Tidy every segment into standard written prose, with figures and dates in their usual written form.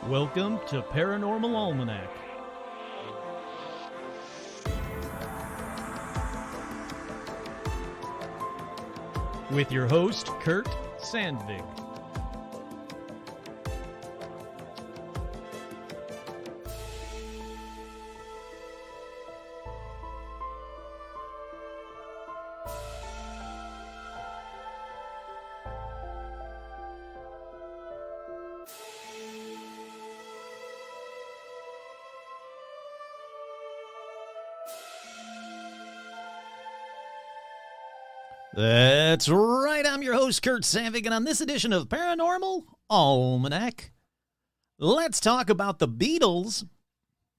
Welcome to Paranormal Almanac. With your host, Kurt Sandvig. That's right, I'm your host, Kurt Sandvig, and on this edition of Paranormal Almanac, let's talk about the Beatles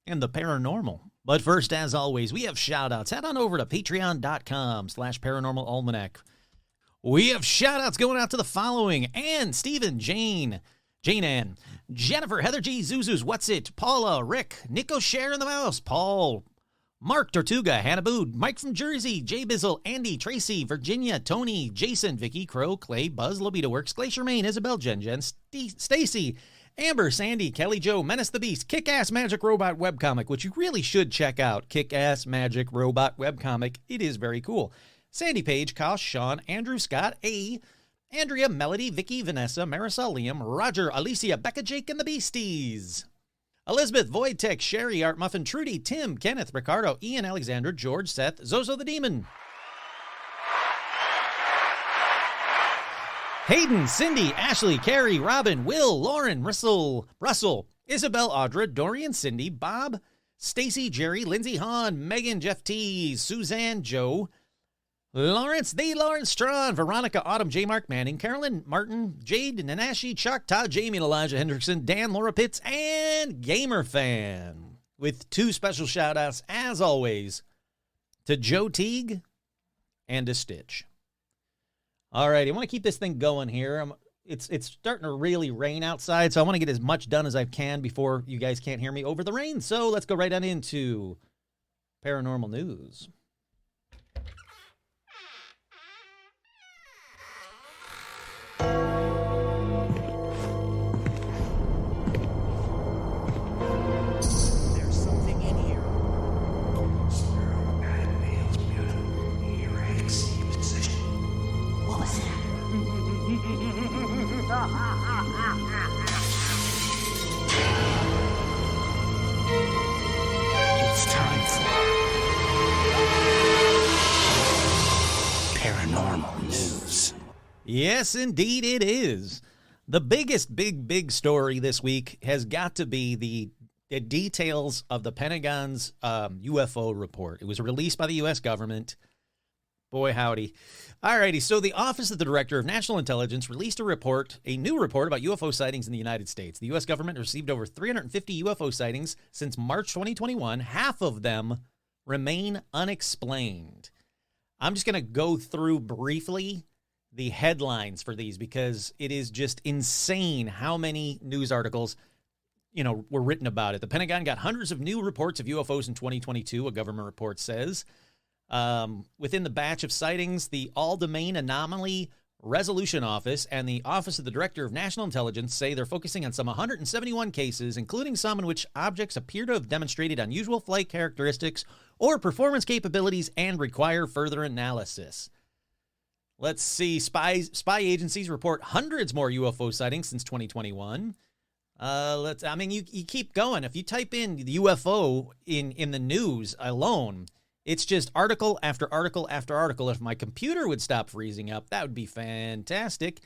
and the paranormal. But first, as always, we have shout-outs. Head on over to patreon.com/paranormalalmanac. We have shout-outs going out to the following: Ann, Stephen, Jane Ann, Jennifer, Heather G, Zuzu's What's It, Paula, Rick, Nico Share in the Mouse, Paul, Mark Tortuga, Hannah Bood, Mike from Jersey, Jay Bizzle, Andy, Tracy, Virginia, Tony, Jason, Vicky, Crow, Clay, Buzz, Lobita Works, Glacier Maine, Isabel, Jen, Stacy, Amber, Sandy, Kelly Joe, Menace the Beast, Kick-Ass Magic Robot Webcomic, which you really should check out, Kick-Ass Magic Robot Webcomic. It is very cool. Sandy Page, Kosh, Sean, Andrew Scott, A, Andrea, Melody, Vicky, Vanessa, Marisol, Liam, Roger, Alicia, Becca, Jake, and the Beasties. Elizabeth, Voidtech, Sherry, Art Muffin, Trudy, Tim, Kenneth, Ricardo, Ian, Alexander, George, Seth, Zozo the Demon, Hayden, Cindy, Ashley, Carrie, Robin, Will, Lauren, Russell, Isabel, Audra, Dorian, Cindy, Bob, Stacy, Jerry, Lindsay, Hahn, Megan, Jeff T, Suzanne, Joe, Lawrence, Strawn, Veronica, Autumn, J. Mark Manning, Carolyn, Martin, Jade, Nanashi, Chuck, Todd, Jamie, and Elijah Hendrickson, Dan, Laura Pitts, and Gamer Fan. With two special shout-outs, as always, to Joe Teague and to Stitch. All right, I want to keep this thing going here. It's starting to really rain outside, so I want to get as much done as I can before you guys can't hear me over the rain. So let's go right on into paranormal news. It's time for Paranormal News. Yes, indeed it is. The biggest big story this week has got to be the details of the Pentagon's UFO report. It was released by the U.S. government. Boy, howdy. Alrighty, so the Office of the Director of National Intelligence released a new report about UFO sightings in the United States. The U.S. government received over 350 UFO sightings since March 2021. Half of them remain unexplained. I'm just going to go through briefly the headlines for these because it is just insane how many news articles, were written about it. The Pentagon got hundreds of new reports of UFOs in 2022, a government report says. Within the batch of sightings, the All-Domain Anomaly Resolution Office and the Office of the Director of National Intelligence say they're focusing on some 171 cases, including some in which objects appear to have demonstrated unusual flight characteristics or performance capabilities and require further analysis. Let's see. Spy agencies report hundreds more UFO sightings since 2021. You keep going. If you type in the UFO in the news alone, it's just article after article after article. If my computer would stop freezing up, that would be fantastic.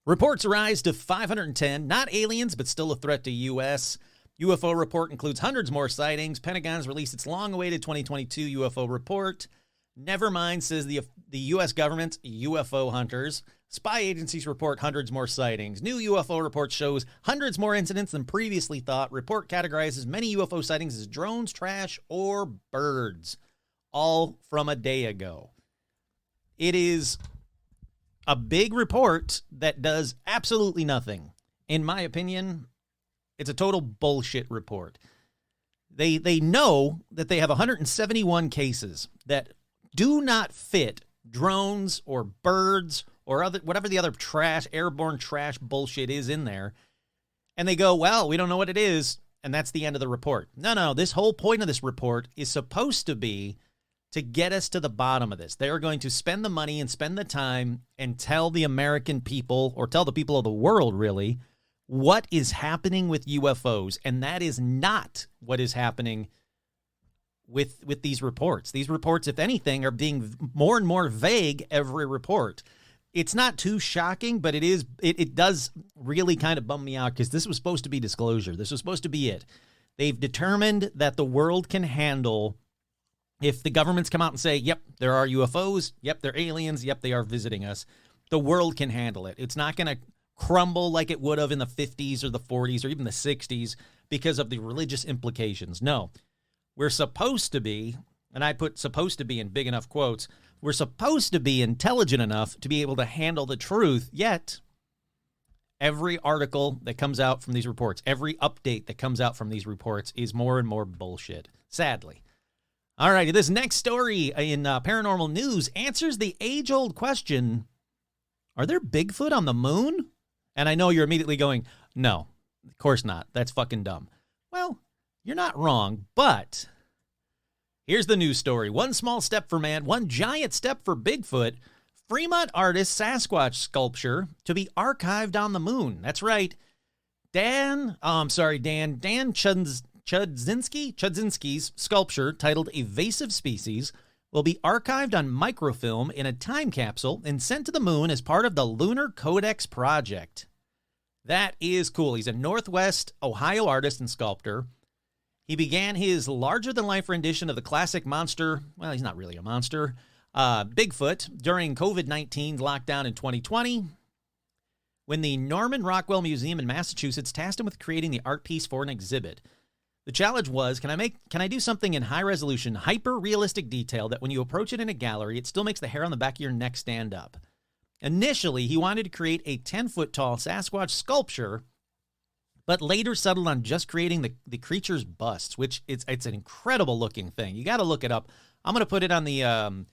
Reports rise to 510, not aliens, but still a threat to U.S. UFO report includes hundreds more sightings. Pentagon's released its long-awaited 2022 UFO report. Nevermind says the U.S. government's UFO hunters. Spy agencies report hundreds more sightings. New UFO report shows hundreds more incidents than previously thought. Report categorizes many UFO sightings as drones, trash, or birds. All from a day ago. It is a big report that does absolutely nothing. In my opinion, it's a total bullshit report. They know that they have 171 cases that do not fit drones or birds or whatever the other trash, airborne trash bullshit is in there. And they go, well, we don't know what it is, and that's the end of the report. No, this whole point of this report is supposed to be to get us to the bottom of this. They are going to spend the money and spend the time and tell the American people, or tell the people of the world, really, what is happening with UFOs. And that is not what is happening with these reports. These reports, if anything, are being more and more vague every report. It's not too shocking, but it does really kind of bum me out because this was supposed to be disclosure. This was supposed to be it. They've determined that the world can handle if the governments come out and say, yep, there are UFOs, yep, they're aliens, yep, they are visiting us. The world can handle it. It's not going to crumble like it would have in the 50s or the 40s or even the 60s because of the religious implications. No, we're supposed to be, and I put supposed to be in big enough quotes, we're supposed to be intelligent enough to be able to handle the truth, yet every article that comes out from these reports, every update that comes out from these reports is more and more bullshit, sadly. All right, this next story in paranormal news answers the age-old question, are there Bigfoot on the moon? And I know you're immediately going, no, of course not. That's fucking dumb. Well, you're not wrong, but here's the news story. One small step for man, one giant step for Bigfoot. Fremont artist Sasquatch sculpture to be archived on the moon. That's right. Dan Chudzinski's sculpture titled Evasive Species will be archived on microfilm in a time capsule and sent to the moon as part of the Lunar Codex project. That is cool. He's a Northwest Ohio artist and sculptor. He began his larger-than-life rendition of the classic monster, well, he's not really a monster, Bigfoot, during COVID-19 lockdown in 2020, when the Norman Rockwell Museum in Massachusetts tasked him with creating the art piece for an exhibit. The challenge was, can I do something in high-resolution, hyper-realistic detail that when you approach it in a gallery, it still makes the hair on the back of your neck stand up? Initially, he wanted to create a 10-foot-tall Sasquatch sculpture, but later settled on just creating the creature's busts, which it's an incredible-looking thing. You got to look it up. I'm going to put it on the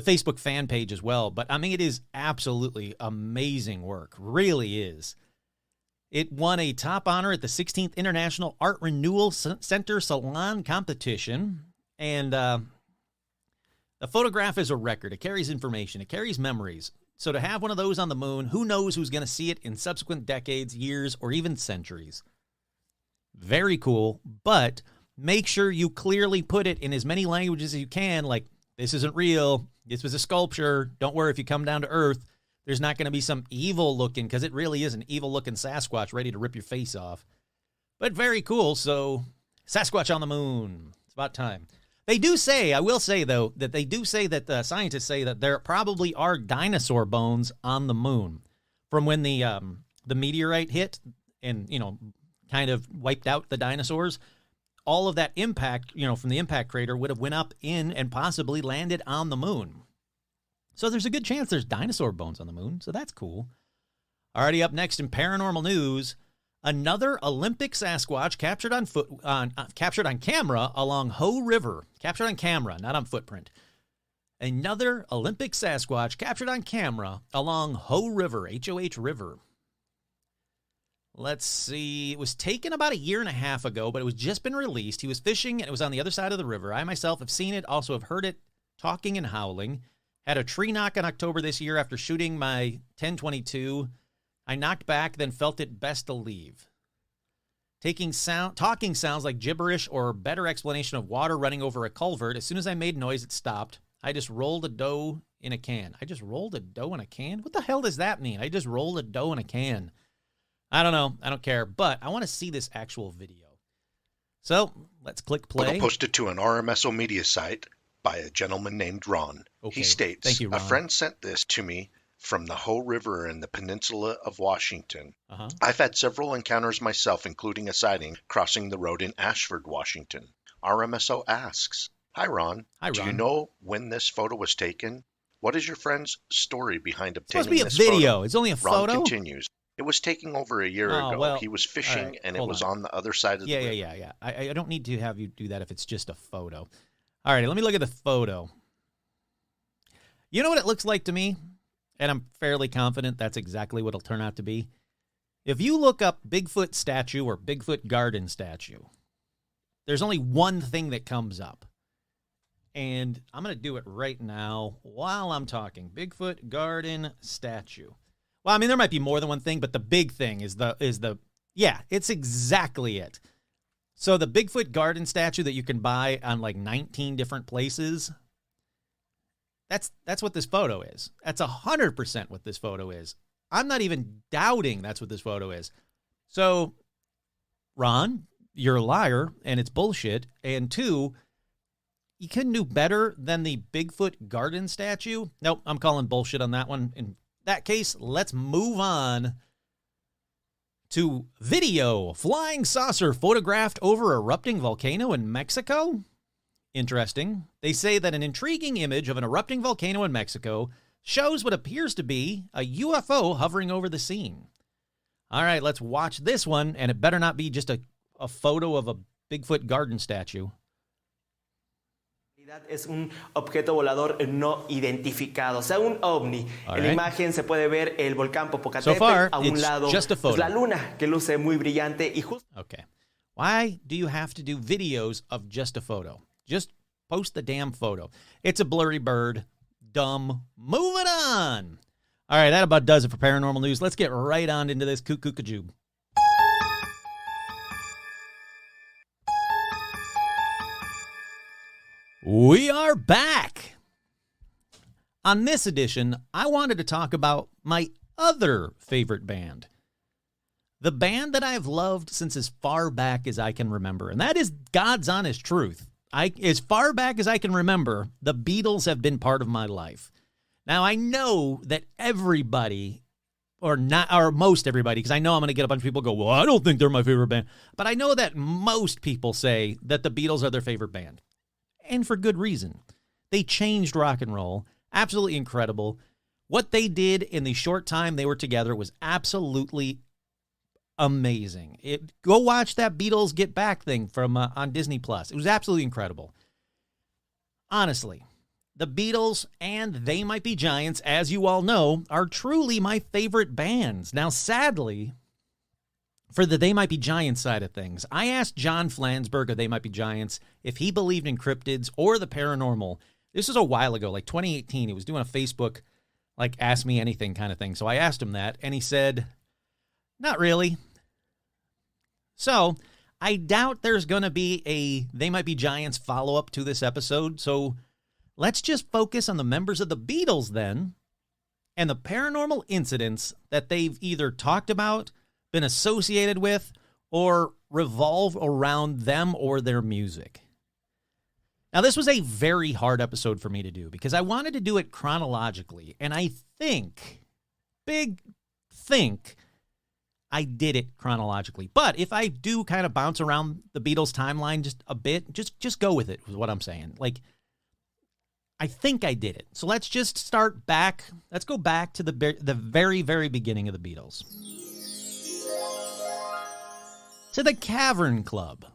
Facebook fan page as well, but I mean, it is absolutely amazing work. Really is. It won a top honor at the 16th International Art Renewal Center Salon Competition, and the photograph is a record. It carries information. It carries memories. So to have one of those on the moon, who knows who's going to see it in subsequent decades, years, or even centuries. Very cool, but make sure you clearly put it in as many languages as you can, like, this isn't real, this was a sculpture, don't worry if you come down to Earth, there's not going to be some evil-looking, because it really is an evil-looking Sasquatch ready to rip your face off. But very cool, so Sasquatch on the moon. It's about time. They do say, I will say, though, that they do say that the scientists say that there probably are dinosaur bones on the moon from when the meteorite hit and, kind of wiped out the dinosaurs. All of that impact, from the impact crater would have went up in and possibly landed on the moon. So there's a good chance there's dinosaur bones on the moon, so that's cool. Already up next in paranormal news, another Olympic Sasquatch captured on camera along Ho River. Captured on camera, not on footprint. Another Olympic Sasquatch captured on camera along Ho River, H-O-H River. Let's see. It was taken about 1.5 years ago, but it was just been released. He was fishing, and it was on the other side of the river. I myself have seen it, also have heard it talking and howling. Had a tree knock in October this year after shooting my 10-22. I knocked back, then felt it best to leave. Talking sounds like gibberish or better explanation of water running over a culvert. As soon as I made noise, it stopped. I just rolled a dough in a can. I just rolled a dough in a can? What the hell does that mean? I just rolled a dough in a can. I don't know. I don't care. But I want to see this actual video. So let's click play. Photo posted to an RMSO media site by a gentleman named Ron. Okay. He states, Thank you, Ron. A friend sent this to me from the Ho River in the peninsula of Washington. Uh-huh. I've had several encounters myself, including a sighting crossing the road in Ashford, Washington. RMSO asks, Hi, Ron. Hi, Ron. Do you know when this photo was taken? What is your friend's story behind obtaining this this video. photo? It's only a photo? Ron continues. It was taken over a year ago. Well, he was fishing, right, and it was on the other side of the river. Yeah. I don't need to have you do that if it's just a photo. All right, let me look at the photo. You know what it looks like to me? And I'm fairly confident that's exactly what it'll turn out to be. If you look up Bigfoot statue or Bigfoot garden statue, there's only one thing that comes up. And I'm going to do it right now while I'm talking. Bigfoot garden statue. Well, I mean, there might be more than one thing, but the big thing is yeah, it's exactly it. So the Bigfoot garden statue that you can buy on like 19 different places, that's what this photo is. That's 100% what this photo is. I'm not even doubting that's what this photo is. So, Ron, you're a liar, and it's bullshit. And 2, you couldn't do better than the Bigfoot garden statue? Nope, I'm calling bullshit on that one. In that case, let's move on to video. Flying saucer photographed over erupting volcano in Mexico? Interesting. They say that an intriguing image of an erupting volcano in Mexico shows what appears to be a UFO hovering over the scene. All right, let's watch this one, and it better not be just a photo of a Bigfoot garden statue. Es un objeto volador no identificado, o sea, un ovni. En la imagen se puede ver el volcán Popocatépetl, a un lado es la luna que luce muy brillante y justo. Okay. Why do you have to do videos of just a photo? Just post the damn photo. It's a blurry bird. Dumb. Moving on. All right, that about does it for paranormal news. Let's get right on into this kook-kook-a-joob. We are back. On this edition, I wanted to talk about my other favorite band. The band that I've loved since as far back as I can remember, and that is God's honest truth. As far back as I can remember, the Beatles have been part of my life. Now, I know that everybody, or most everybody, because I know I'm going to get a bunch of people go, well, I don't think they're my favorite band. But I know that most people say that the Beatles are their favorite band. And for good reason. They changed rock and roll. Absolutely incredible. What they did in the short time they were together was absolutely amazing. Go watch that Beatles Get Back thing from on Disney Plus. It was absolutely incredible. Honestly, the Beatles and They Might Be Giants, as you all know, are truly my favorite bands. Now, sadly, for the They Might Be Giants side of things, I asked John Flansburgh of They Might Be Giants if he believed in cryptids or the paranormal. This was a while ago, like 2018. He was doing a Facebook, like, Ask Me Anything kind of thing. So I asked him that, and he said, not really. So I doubt there's going to be a They Might Be Giants follow-up to this episode. So let's just focus on the members of the Beatles then and the paranormal incidents that they've either talked about, been associated with, or revolve around them or their music. Now, this was a very hard episode for me to do because I wanted to do it chronologically, and I think, I did it chronologically. But if I do kind of bounce around the Beatles timeline just a bit, just go with it, is what I'm saying. Like, I think I did it. So let's just start back. Let's go back to the very, very beginning of the Beatles. To the Cavern Club,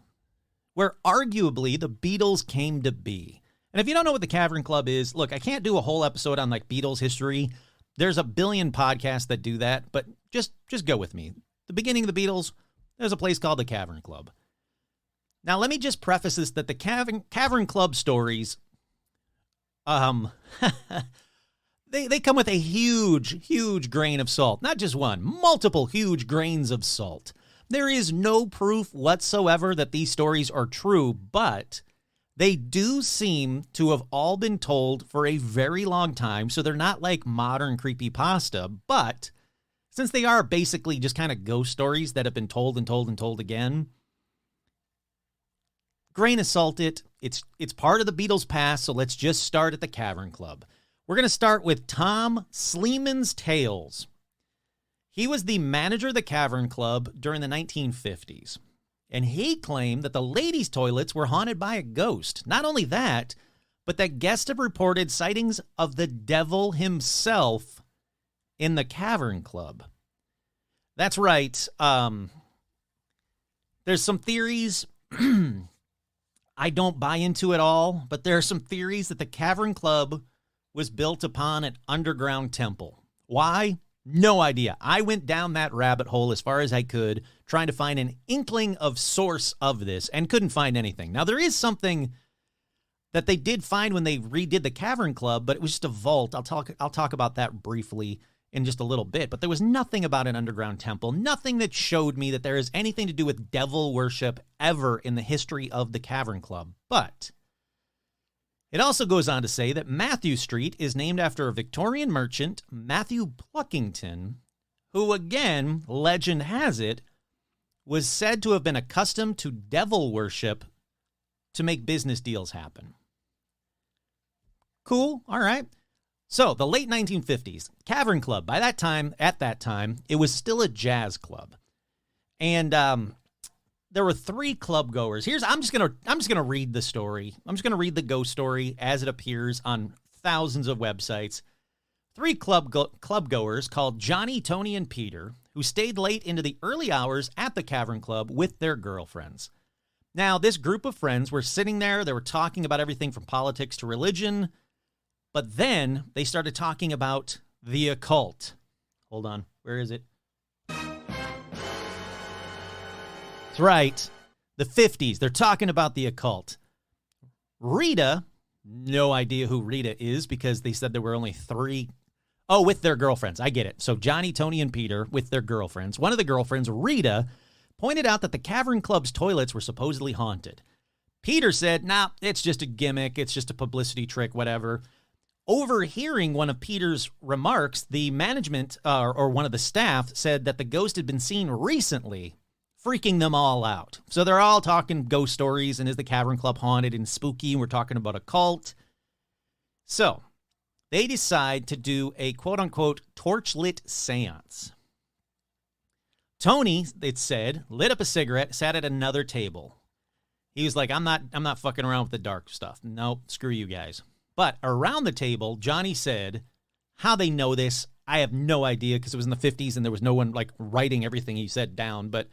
where arguably the Beatles came to be. And if you don't know what the Cavern Club is, look, I can't do a whole episode on like Beatles history. There's a billion podcasts that do that, but just go with me. The beginning of the Beatles, there's a place called the Cavern Club. Now, let me just preface this that the Cavern Club stories, they come with a huge grain of salt. Not just one, multiple huge grains of salt. There is no proof whatsoever that these stories are true, but they do seem to have all been told for a very long time, so they're not like modern creepypasta, but since they are basically just kind of ghost stories that have been told and told and told again, grain of salt it. It's part of the Beatles' past, so let's just start at the Cavern Club. We're going to start with Tom Sleeman's Tales. He was the manager of the Cavern Club during the 1950s, and he claimed that the ladies' toilets were haunted by a ghost. Not only that, but that guests have reported sightings of the devil himself in the Cavern Club. That's right. There's some theories. I don't buy into it all, but there are some theories that the Cavern Club was built upon an underground temple. Why? No idea. I went down that rabbit hole as far as I could, trying to find an inkling of source of this, and couldn't find anything. Now, there is something that they did find when they redid the Cavern Club, but it was just a vault. I'll talk about that briefly in just a little bit. But there was nothing about an underground temple, nothing that showed me that there is anything to do with devil worship ever in the history of the Cavern Club. But it also goes on to say that Matthew Street is named after a Victorian merchant, Matthew Pluckington, who, again, legend has it, was said to have been accustomed to devil worship to make business deals happen. Cool, all right. So, the late 1950s, Cavern Club, at that time, it was still a jazz club. And there were 3 club goers. I'm just gonna read the story. I'm just gonna read the ghost story as it appears on thousands of websites. 3 club goers called Johnny, Tony, and Peter, who stayed late into the early hours at the Cavern Club with their girlfriends. Now, this group of friends were sitting there. They were talking about everything from politics to religion. But then they started talking about the occult. Hold on. Where is it? That's right. The 50s. They're talking about the occult. Rita, no idea who Rita is because they said there were only 3. Oh, with their girlfriends. I get it. So Johnny, Tony, and Peter with their girlfriends. One of the girlfriends, Rita, pointed out that the Cavern Club's toilets were supposedly haunted. Peter said, nah, it's just a gimmick. It's just a publicity trick, whatever. Overhearing one of Peter's remarks, the management or one of the staff said that the ghost had been seen recently, freaking them all out. So they're all talking ghost stories, and is the Cavern Club haunted and spooky? And we're talking about a cult. So they decide to do a quote-unquote torchlit seance. Tony, it said, lit up a cigarette, sat at another table. He was like, I'm not fucking around with the dark stuff. Nope, screw you guys. But around the table, Johnny said, how they know this, I have no idea because it was in the 50s and there was no one like writing everything he said down. But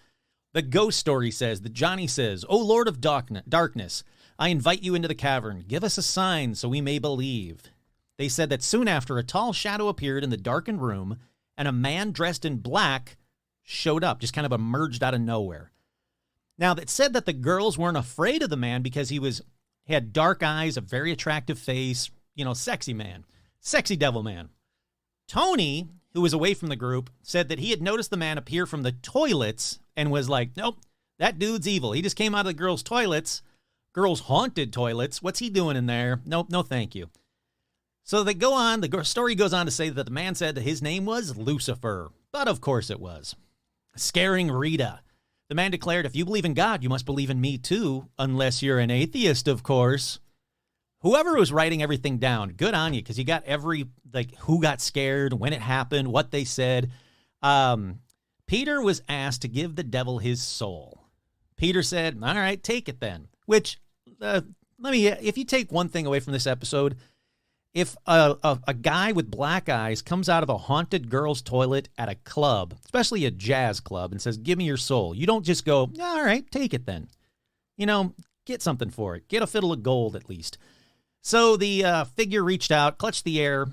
the ghost story says that Johnny says, "O Lord of darkness, I invite you into the cavern. Give us a sign so we may believe." They said that soon after, a tall shadow appeared in the darkened room and a man dressed in black showed up, just kind of emerged out of nowhere. Now, it said that the girls weren't afraid of the man because he had dark eyes, a very attractive face, sexy man, sexy devil man. Tony, who was away from the group, said that he had noticed the man appear from the toilets and was like, nope, that dude's evil. He just came out of the girls' toilets, girls' haunted toilets. What's he doing in there? Nope, no thank you. So they go on, the story goes on to say that the man said that his name was Lucifer, but of course it was. Scaring Rita. The man declared, if you believe in God, you must believe in me too, unless you're an atheist, of course. Whoever was writing everything down, good on you, because you got who got scared, when it happened, what they said. Peter was asked to give the devil his soul. Peter said, all right, take it then. Which, if you take one thing away from this episode, if a guy with black eyes comes out of a haunted girl's toilet at a club, especially a jazz club, and says, give me your soul, you don't just go, all right, take it then. Get something for it. Get a fiddle of gold at least. So the figure reached out, clutched the air.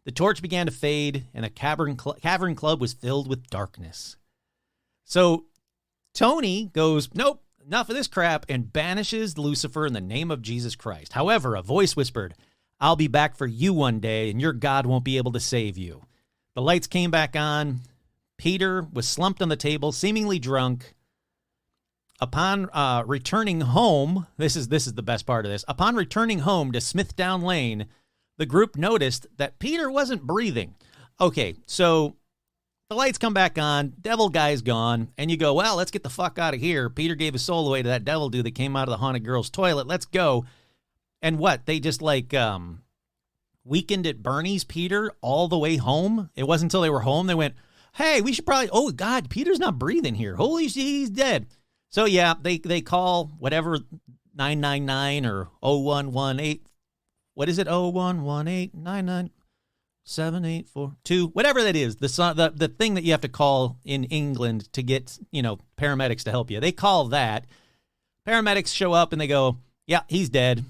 The torch began to fade, and the cavern club was filled with darkness. So Tony goes, nope, enough of this crap, and banishes Lucifer in the name of Jesus Christ. However, a voice whispered, I'll be back for you one day, and your God won't be able to save you. The lights came back on. Peter was slumped on the table, seemingly drunk. Upon returning home, this is the best part of this. Upon returning home to Smithdown Lane, the group noticed that Peter wasn't breathing. Okay, so the lights come back on, devil guy's gone, and you go, well, let's get the fuck out of here. Peter gave his soul away to that devil dude that came out of the haunted girl's toilet. Let's go. And what? They just Weekend at Bernie's Peter all the way home? It wasn't until they were home they went, hey, we should probably, oh God, Peter's not breathing here. Holy shit, he's dead. So yeah, they call whatever 999 or 0118. What is it? 0118997842. Whatever that is, the thing that you have to call in England to get, paramedics to help you. They call that. Paramedics show up and they go, yeah, he's dead.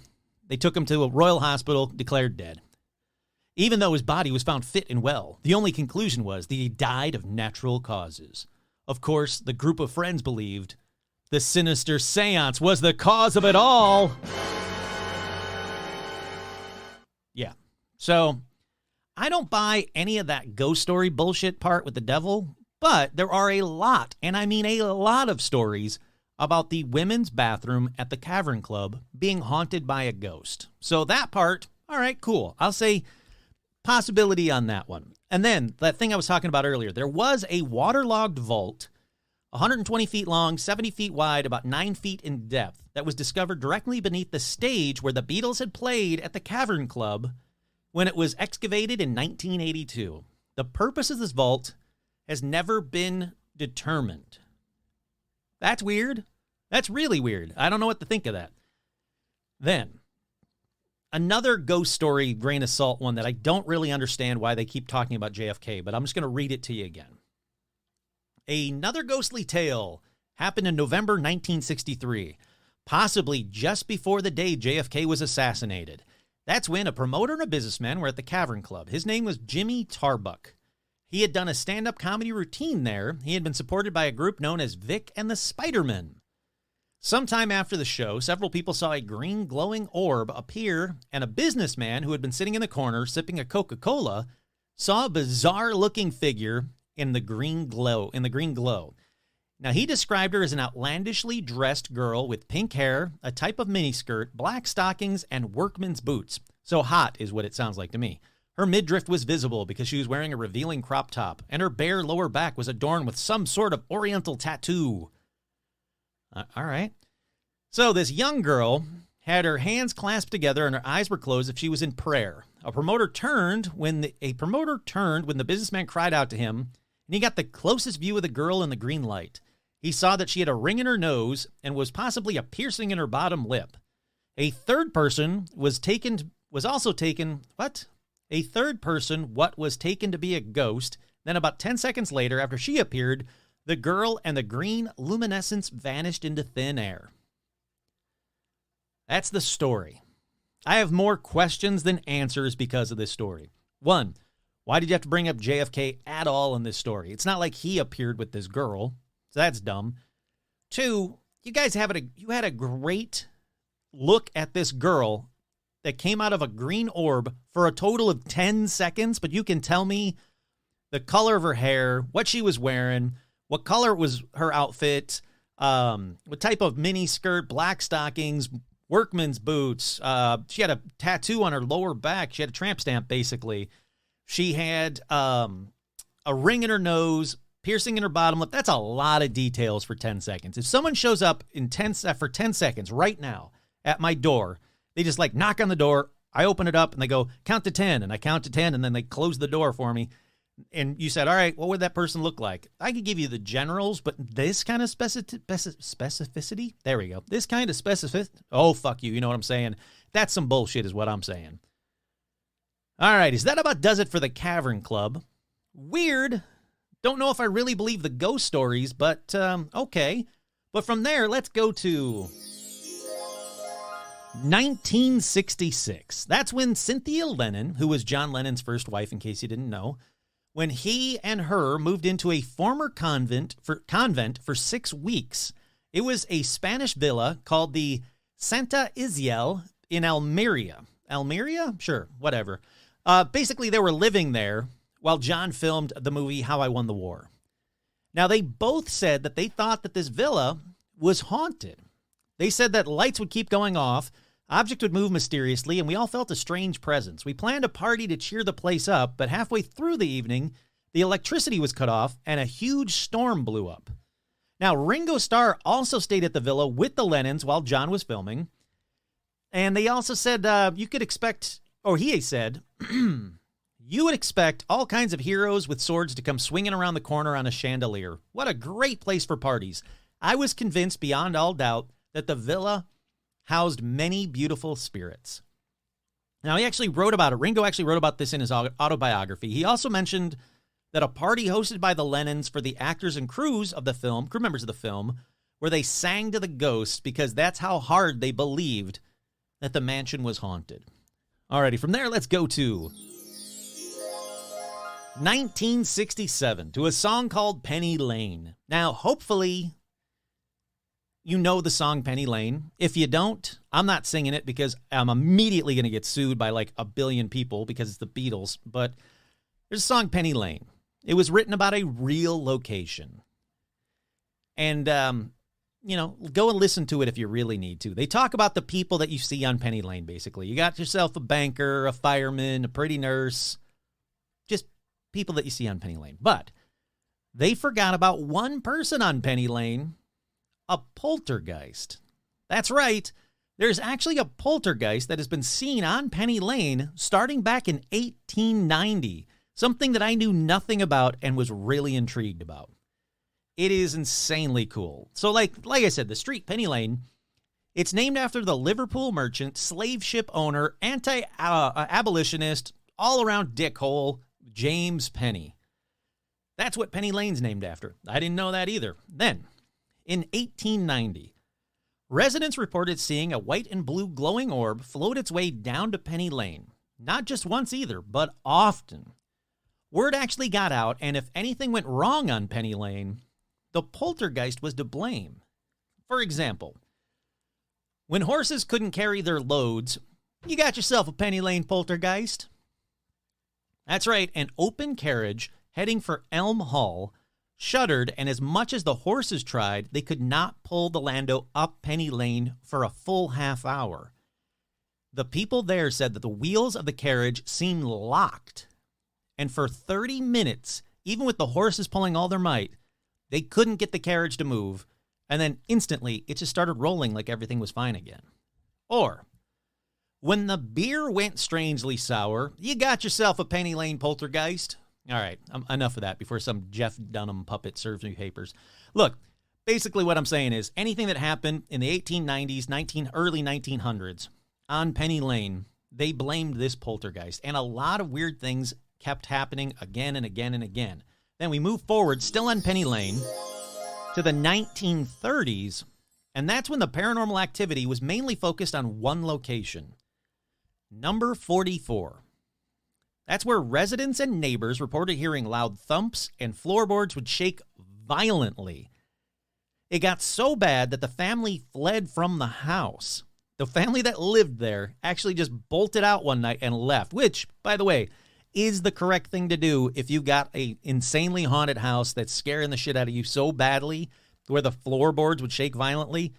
They took him to a Royal Hospital, declared dead. Even though his body was found fit and well, the only conclusion was that he died of natural causes. Of course, the group of friends believed the sinister seance was the cause of it all. Yeah. So, I don't buy any of that ghost story bullshit part with the devil, but there are a lot, and I mean a lot of stories about the women's bathroom at the Cavern Club being haunted by a ghost. So that part, all right, cool. I'll say possibility on that one. And then that thing I was talking about earlier, there was a waterlogged vault, 120 feet long, 70 feet wide, about 9 feet in depth, that was discovered directly beneath the stage where the Beatles had played at the Cavern Club when it was excavated in 1982. The purpose of this vault has never been determined. That's weird. That's really weird. I don't know what to think of that. Then, another ghost story, grain of salt one that I don't really understand why they keep talking about JFK, but I'm just going to read it to you again. Another ghostly tale happened in November 1963, possibly just before the day JFK was assassinated. That's when a promoter and a businessman were at the Cavern Club. His name was Jimmy Tarbuck. He had done a stand-up comedy routine there. He had been supported by a group known as Vic and the Spider-Men. Sometime after the show, several people saw a green glowing orb appear, and a businessman who had been sitting in the corner sipping a Coca-Cola saw a bizarre-looking figure in the green glow. Now, he described her as an outlandishly dressed girl with pink hair, a type of miniskirt, black stockings, and workman's boots. So hot is what it sounds like to me. Her midriff was visible because she was wearing a revealing crop top, and her bare lower back was adorned with some sort of oriental tattoo. All right. So this young girl had her hands clasped together and her eyes were closed if she was in prayer. A promoter turned when the businessman cried out to him, and he got the closest view of the girl in the green light. He saw that she had a ring in her nose and was possibly a piercing in her bottom lip. A third person was taken to be a ghost. Then about 10 seconds later, after she appeared, the girl and the green luminescence vanished into thin air. That's the story. I have more questions than answers because of this story. 1, why did you have to bring up JFK at all in this story? It's not like he appeared with this girl, so that's dumb. 2, you guys had a great look at this girl that came out of a green orb for a total of 10 seconds, but you can tell me the color of her hair, what she was wearing, what color was her outfit, what type of mini skirt, black stockings, workman's boots. She had a tattoo on her lower back. She had a tramp stamp, basically. She had a ring in her nose, piercing in her bottom lip. That's a lot of details for 10 seconds. If someone shows up for 10 seconds right now at my door, they just knock on the door. I open it up and they go, count to 10. And I count to 10 and then they close the door for me. And you said, all right, what would that person look like? I could give you the generals, but this kind of specificity? There we go. This kind of specificity? Oh, fuck you. You know what I'm saying? That's some bullshit is what I'm saying. All right, is that about does it for the Cavern Club? Weird. Don't know if I really believe the ghost stories, but okay. But from there, let's go to 1966. That's when Cynthia Lennon, who was John Lennon's first wife, in case you didn't know, when he and her moved into a former convent for 6 weeks. It was a Spanish villa called the Santa Isiel in Almeria. Almeria? Sure, whatever. Basically, they were living there while John filmed the movie How I Won the War. Now, they both said that they thought that this villa was haunted. They said that lights would keep going off, objects would move mysteriously, and we all felt a strange presence. We planned a party to cheer the place up, but halfway through the evening, the electricity was cut off and a huge storm blew up. Now, Ringo Starr also stayed at the villa with the Lennons while John was filming. And they also said he said, you would expect all kinds of heroes with swords to come swinging around the corner on a chandelier. What a great place for parties. I was convinced beyond all doubt that the villa housed many beautiful spirits. Now, he actually wrote about it. Ringo actually wrote about this in his autobiography. He also mentioned that a party hosted by the Lennons for the actors and crew members of the film, where they sang to the ghosts because that's how hard they believed that the mansion was haunted. Alrighty, from there, let's go to 1967, to a song called Penny Lane. Now, hopefully, you know the song Penny Lane. If you don't, I'm not singing it because I'm immediately going to get sued by like a billion people because it's the Beatles. But there's a song Penny Lane. It was written about a real location. And, go and listen to it if you really need to. They talk about the people that you see on Penny Lane, basically. You got yourself a banker, a fireman, a pretty nurse, just people that you see on Penny Lane. But they forgot about one person on Penny Lane, a poltergeist. That's right. There's actually a poltergeist that has been seen on Penny Lane starting back in 1890, something that I knew nothing about and was really intrigued about. It is insanely cool. So like I said, the street Penny Lane, it's named after the Liverpool merchant, slave ship owner, anti-abolitionist, all-around dickhole, James Penny. That's what Penny Lane's named after. I didn't know that either. Then, in 1890, residents reported seeing a white and blue glowing orb float its way down to Penny Lane. Not just once either, but often. Word actually got out, and if anything went wrong on Penny Lane, the poltergeist was to blame. For example, when horses couldn't carry their loads, you got yourself a Penny Lane poltergeist. That's right, an open carriage heading for Elm Hall shuddered, and as much as the horses tried, they could not pull the Lando up Penny Lane for a full half hour. The people there said that the wheels of the carriage seemed locked, and for 30 minutes, even with the horses pulling all their might, they couldn't get the carriage to move, and then instantly it just started rolling like everything was fine again. Or, when the beer went strangely sour, you got yourself a Penny Lane poltergeist. All right, enough of that before some Jeff Dunham puppet serves me papers. Look, basically what I'm saying is anything that happened in the 1890s, early 1900s on Penny Lane, they blamed this poltergeist, and a lot of weird things kept happening again and again and again. Then we move forward, still on Penny Lane, to the 1930s, and that's when the paranormal activity was mainly focused on one location, number 44. That's where residents and neighbors reported hearing loud thumps and floorboards would shake violently. It got so bad that the family fled from the house. The family that lived there actually just bolted out one night and left, which, by the way, is the correct thing to do if you've got a insanely haunted house that's scaring the shit out of you so badly where the floorboards would shake violently.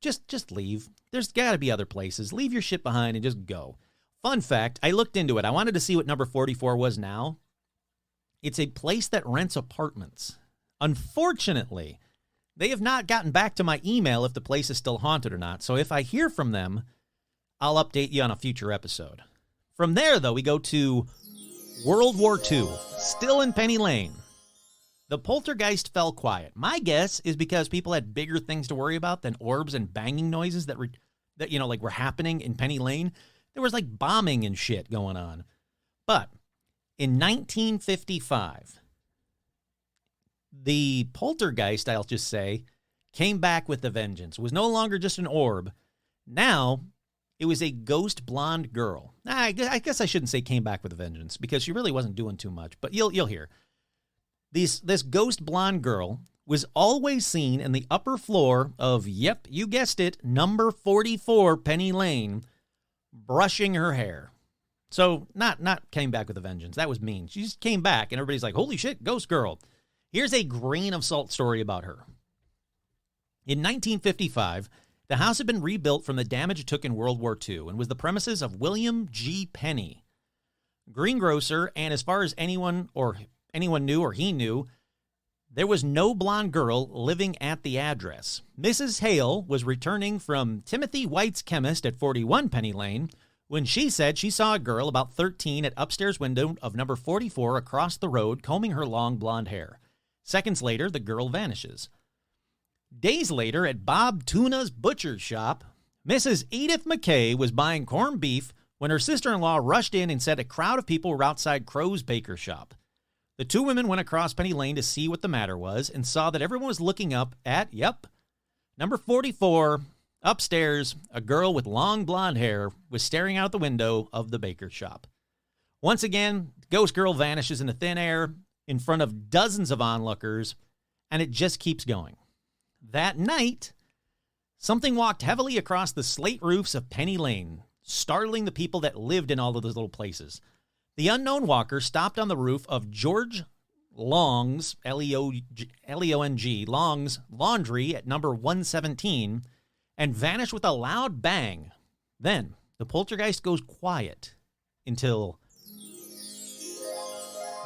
Just leave. There's got to be other places. Leave your shit behind and just go. Fun fact, I looked into it. I wanted to see what number 44 was now. It's a place that rents apartments. Unfortunately, they have not gotten back to my email if the place is still haunted or not. So if I hear from them, I'll update you on a future episode. From there, though, we go to World War II, still in Penny Lane. The poltergeist fell quiet. My guess is because people had bigger things to worry about than orbs and banging noises that were happening in Penny Lane. There was like bombing and shit going on. But in 1955, the poltergeist, I'll just say, came back with a vengeance. It was no longer just an orb. Now, it was a ghost blonde girl. I guess I shouldn't say came back with a vengeance because she really wasn't doing too much, but you'll hear. This ghost blonde girl was always seen in the upper floor of, yep, you guessed it, number 44 Penny Lane, brushing her hair. So not came back with a vengeance. That was mean. She just came back and everybody's like, holy shit, ghost girl. Here's a grain of salt story about her. In 1955, the house had been rebuilt from the damage it took in World War II and was the premises of William G. Penny, greengrocer, and as far as anyone knew or he knew, there was no blonde girl living at the address. Mrs. Hale was returning from Timothy White's chemist at 41 Penny Lane when she said she saw a girl about 13 at upstairs window of number 44 across the road combing her long blonde hair. Seconds later, the girl vanishes. Days later, at Bob Tuna's butcher shop, Mrs. Edith McKay was buying corned beef when her sister-in-law rushed in and said a crowd of people were outside Crow's baker shop. The two women went across Penny Lane to see what the matter was and saw that everyone was looking up at, number 44, upstairs, a girl with long blonde hair was staring out the window of the baker shop. Once again, Ghost Girl vanishes into thin air in front of dozens of onlookers, and it just keeps going. That night, something walked heavily across the slate roofs of Penny Lane, startling the people that lived in all of those little places. The unknown walker stopped on the roof of George Long's, L-E-O-N-G, Long's Laundry at number 117 and vanished with a loud bang. Then the poltergeist goes quiet until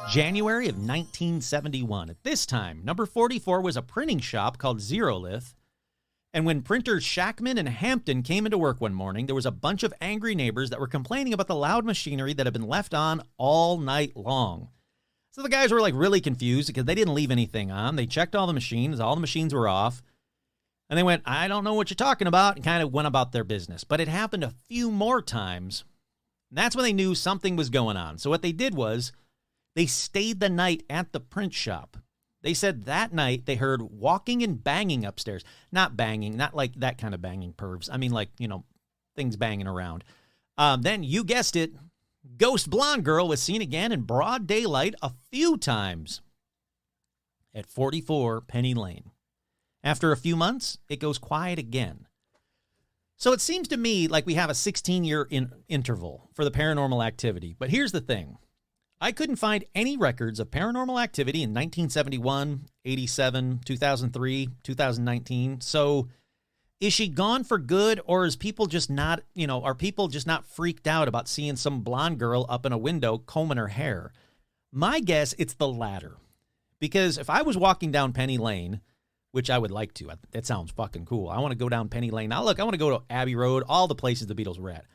January of 1971. At this time, number 44 was a printing shop called Zerolith. And when printers Shackman and Hampton came into work one morning, there was a bunch of angry neighbors that were complaining about the loud machinery that had been left on all night long. So the guys were like really confused because they didn't leave anything on. They checked all the machines were off. And they went, I don't know what you're talking about, and kind of went about their business. But it happened a few more times. And that's when they knew something was going on. So what they did was they stayed the night at the print shop. They said that night they heard walking and banging upstairs. Not banging, not like that kind of banging pervs. I mean like, things banging around. Then you guessed it, Ghost Blonde Girl was seen again in broad daylight a few times at 44 Penny Lane. After a few months, it goes quiet again. So it seems to me like we have a 16-year interval for the paranormal activity. But here's the thing. I couldn't find any records of paranormal activity in 1971, 87, 2003, 2019. So is she gone for good, or is people just not, are people just not freaked out about seeing some blonde girl up in a window combing her hair? My guess, it's the latter. Because if I was walking down Penny Lane, which I would like to, that sounds fucking cool. I want to go down Penny Lane. Now look, I want to go to Abbey Road, all the places the Beatles were at.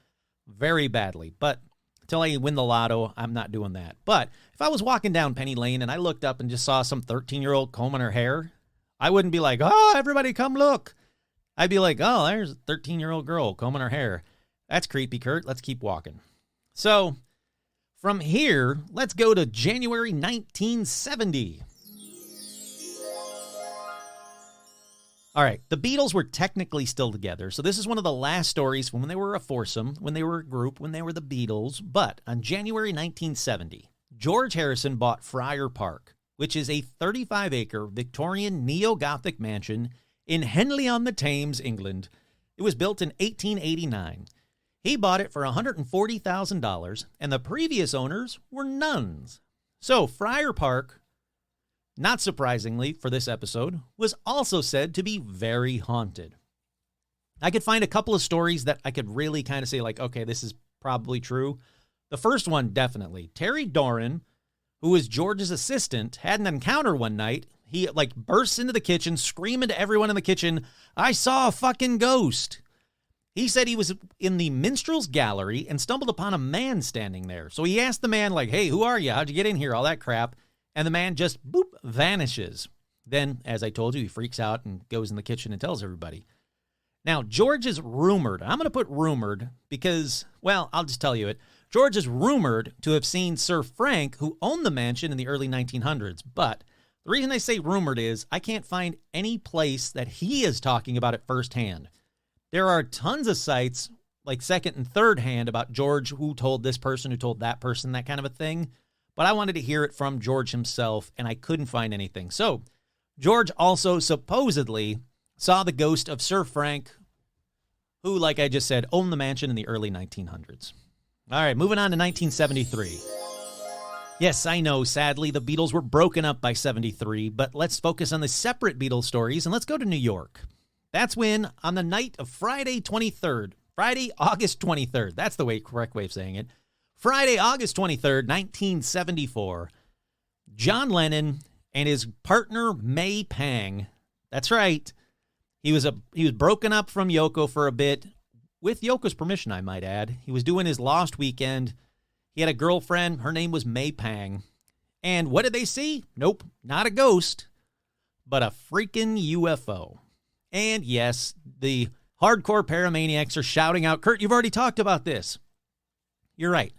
Very badly. But until I win the lotto, I'm not doing that. But if I was walking down Penny Lane and I looked up and just saw some 13-year-old combing her hair, I wouldn't be like, oh, everybody come look. I'd be like, oh, there's a 13-year-old girl combing her hair. That's creepy, Kurt. Let's keep walking. So from here, let's go to January 1970. All right, the Beatles were technically still together, so this is one of the last stories from when they were a foursome, when they were a group, when they were the Beatles. But on January 1970, George Harrison bought Friar Park, which is a 35-acre Victorian neo-Gothic mansion in Henley-on-the-Thames, England. It was built in 1889. He bought it for $140,000, and the previous owners were nuns. So Friar Park, not surprisingly for this episode, was also said to be very haunted. I could find a couple of stories that I could really kind of say like, okay, this is probably true. The first one, definitely. Terry Doran, who was George's assistant, had an encounter one night. He bursts into the kitchen, screaming to everyone in the kitchen, I saw a fucking ghost. He said he was in the minstrel's gallery and stumbled upon a man standing there. So he asked the man, hey, who are you? How'd you get in here? All that crap. And the man just, boop, vanishes. Then, as I told you, he freaks out and goes in the kitchen and tells everybody. Now, George is rumored. I'm going to put rumored because, well, I'll just tell you it. George is rumored to have seen Sir Frank, who owned the mansion in the early 1900s. But the reason I say rumored is I can't find any place that he is talking about it firsthand. There are tons of sites, like second and third hand, about George, who told this person, who told that person, that kind of a thing. But I wanted to hear it from George himself, and I couldn't find anything. So George also supposedly saw the ghost of Sir Frank, who, like I just said, owned the mansion in the early 1900s. All right, moving on to 1973. Yes, I know, sadly, the Beatles were broken up by 73, but let's focus on the separate Beatles stories, and let's go to New York. That's when, on the night of Friday, August 23rd, that's the correct way of saying it, Friday, August 23rd, 1974, John Lennon and his partner May Pang, that's right, he was broken up from Yoko for a bit, with Yoko's permission, I might add. He was doing his Lost Weekend. He had a girlfriend. Her name was May Pang. And what did they see? Nope, not a ghost, but a freaking UFO. And yes, the hardcore paramaniacs are shouting out, Kurt, you've already talked about this. You're right.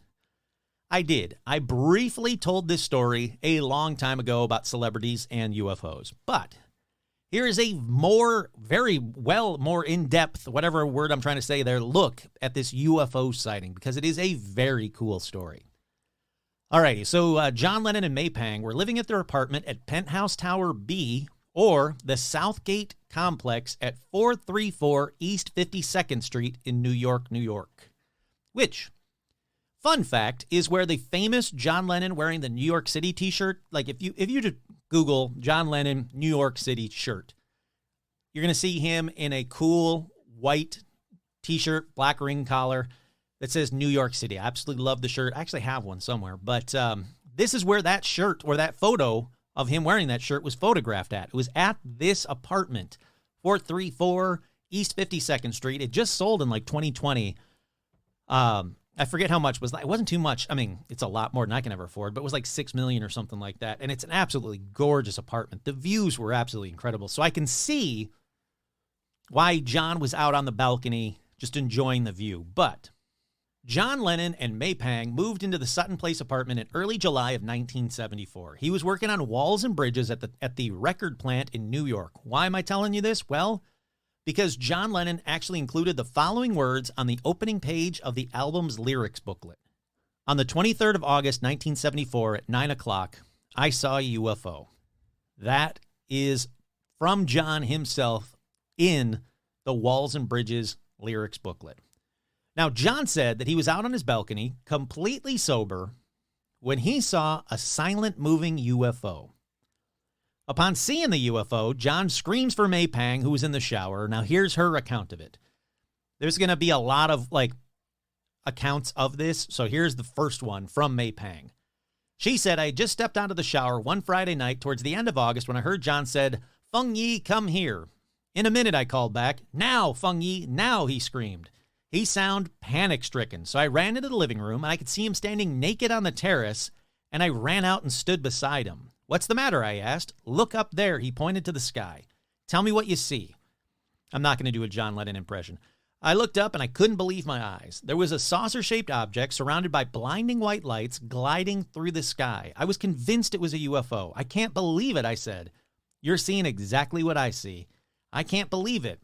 I did. I briefly told this story a long time ago about celebrities and UFOs. But here is a more in-depth, whatever word I'm trying to say there, look at this UFO sighting, because it is a very cool story. Alrighty, so John Lennon and May Pang were living at their apartment at Penthouse Tower B, or the Southgate Complex at 434 East 52nd Street in New York, New York. Which, fun fact, is where the famous John Lennon wearing the New York City t-shirt, like if you just Google John Lennon New York City shirt, you're going to see him in a cool white t-shirt, black ring collar that says New York City. I absolutely love the shirt. I actually have one somewhere, but this is where that shirt or that photo of him wearing that shirt was photographed at. It was at this apartment, 434 East 52nd Street. It just sold in like 2020. I forget how much it was. It wasn't too much. I mean, it's a lot more than I can ever afford, but it was like $6 million or something like that. And it's an absolutely gorgeous apartment. The views were absolutely incredible. So I can see why John was out on the balcony just enjoying the view. But John Lennon and May Pang moved into the Sutton Place apartment in early July of 1974. He was working on walls and bridges at the record plant in New York. Why am I telling you this? Well, because John Lennon actually included the following words on the opening page of the album's lyrics booklet. On the 23rd of August, 1974 at 9 o'clock, I saw a UFO. That is from John himself in the Walls and Bridges lyrics booklet. Now, John said that he was out on his balcony, completely sober, when he saw a silent moving UFO. Upon seeing the UFO, John screams for May Pang, who was in the shower. Now, here's her account of it. There's going to be a lot of, accounts of this, so here's the first one from May Pang. She said, I had just stepped out of the shower one Friday night towards the end of August when I heard John said, Feng Yi, come here. In a minute, I called back. Now, Feng Yi, now, he screamed. He sounded panic-stricken, so I ran into the living room, and I could see him standing naked on the terrace, and I ran out and stood beside him. What's the matter, I asked. Look up there, he pointed to the sky. Tell me what you see. I'm not going to do a John Lennon impression. I looked up, and I couldn't believe my eyes. There was a saucer-shaped object surrounded by blinding white lights gliding through the sky. I was convinced it was a UFO. I can't believe it, I said. You're seeing exactly what I see. I can't believe it,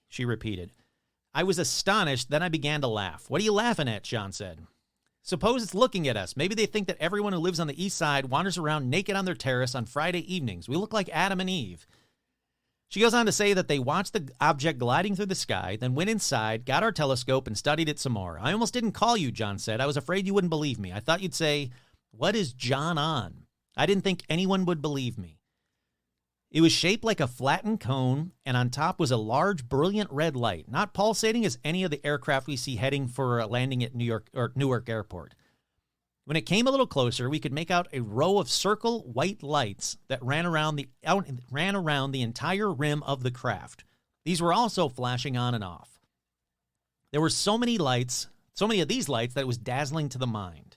she repeated. I was astonished, then I began to laugh. What are you laughing at, John said. Suppose it's looking at us. Maybe they think that everyone who lives on the east side wanders around naked on their terrace on Friday evenings. We look like Adam and Eve. She goes on to say that they watched the object gliding through the sky, then went inside, got our telescope, and studied it some more. I almost didn't call you, John said. I was afraid you wouldn't believe me. I thought you'd say, what is John on? I didn't think anyone would believe me. It was shaped like a flattened cone, and on top was a large, brilliant red light, not pulsating as any of the aircraft we see heading for a landing at Newark Airport. When it came a little closer, we could make out a row of circle white lights that ran around the entire rim of the craft. These were also flashing on and off. There were so many of these lights that it was dazzling to the mind.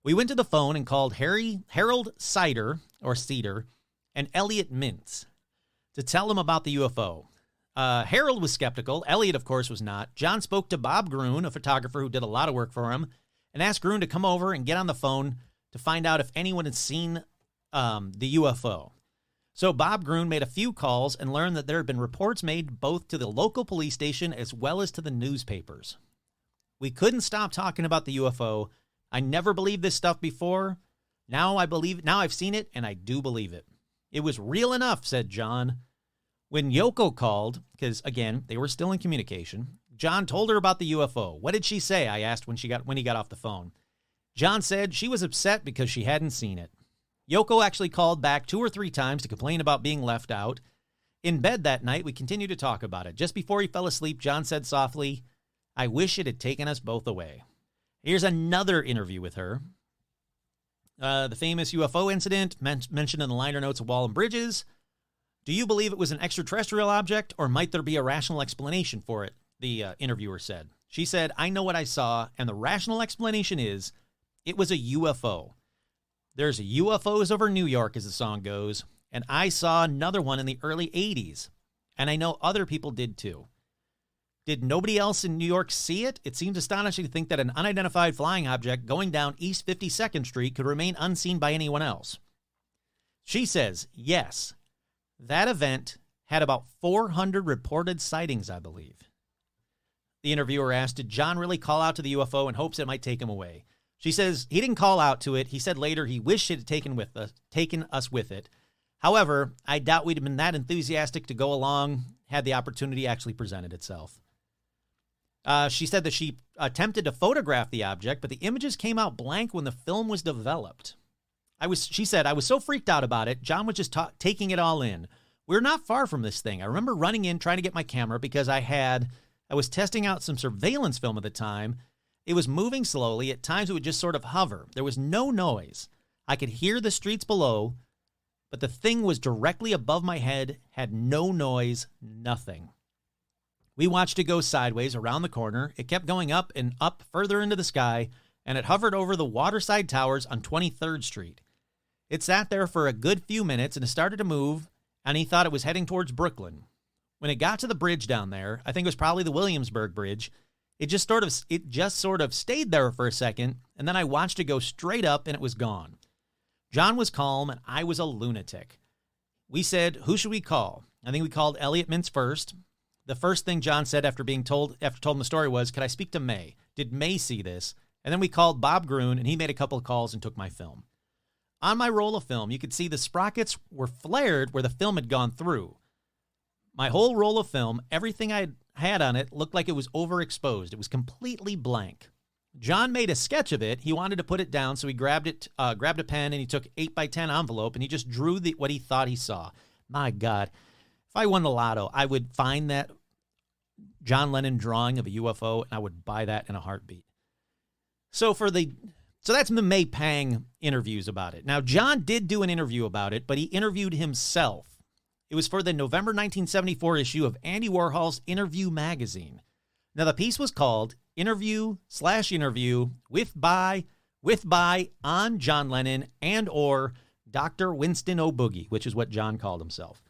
We went to the phone and called Harold Cedar and Elliot Mintz to tell them about the UFO. Harold was skeptical. Elliot, of course, was not. John spoke to Bob Gruen, a photographer who did a lot of work for him, and asked Gruen to come over and get on the phone to find out if anyone had seen the UFO. So Bob Gruen made a few calls and learned that there had been reports made both to the local police station as well as to the newspapers. We couldn't stop talking about the UFO. I never believed this stuff before. Now I've seen it, and I do believe it. It was real enough, said John. When Yoko called, because, again, they were still in communication, John told her about the UFO. What did she say? I asked when he got off the phone. John said she was upset because she hadn't seen it. Yoko actually called back 2 or 3 times to complain about being left out. In bed that night, we continued to talk about it. Just before he fell asleep, John said softly, I wish it had taken us both away. Here's another interview with her. The famous UFO incident mentioned in the liner notes of Wall and Bridges. Do you believe it was an extraterrestrial object, or might there be a rational explanation for it? The interviewer said. She said, I know what I saw, and the rational explanation is it was a UFO. There's UFOs over New York, as the song goes, and I saw another one in the early 80s, and I know other people did too. Did nobody else in New York see it? It seems astonishing to think that an unidentified flying object going down East 52nd Street could remain unseen by anyone else. She says, yes, that event had about 400 reported sightings, I believe. The interviewer asked, did John really call out to the UFO in hopes it might take him away? She says he didn't call out to it. He said later he wished he had taken us with it. However, I doubt we'd have been that enthusiastic to go along had the opportunity actually presented itself. She said that she attempted to photograph the object, but the images came out blank when the film was developed. She said, I was so freaked out about it. John was just taking it all in. We're not far from this thing. I remember running in, trying to get my camera because I was testing out some surveillance film at the time. It was moving slowly. At times it would just sort of hover. There was no noise. I could hear the streets below, but the thing was directly above my head, had no noise, nothing. We watched it go sideways around the corner. It kept going up and up further into the sky, and it hovered over the Waterside Towers on 23rd Street. It sat there for a good few minutes, and it started to move, and he thought it was heading towards Brooklyn. When it got to the bridge down there, I think it was probably the Williamsburg Bridge, it just sort of stayed there for a second, and then I watched it go straight up, and it was gone. John was calm, and I was a lunatic. We said, who should we call? I think we called Elliot Mintz first. The first thing John said after told him the story was, could I speak to May? Did May see this? And then we called Bob Gruen, and he made a couple of calls and took my film. On my roll of film, you could see the sprockets were flared where the film had gone through. My whole roll of film, everything I had on it looked like it was overexposed. It was completely blank. John made a sketch of it. He wanted to put it down, so he grabbed a pen, and he took 8x10 envelope, and he just drew what he thought he saw. My God, if I won the lotto, I would find that John Lennon drawing of a UFO, and I would buy that in a heartbeat. So that's the May Pang interviews about it. Now, John did do an interview about it, but he interviewed himself. It was for the November 1974 issue of Andy Warhol's Interview magazine. Now, the piece was called Interview/Interview with by on John Lennon and or Dr. Winston O'Boogie, which is what John called himself.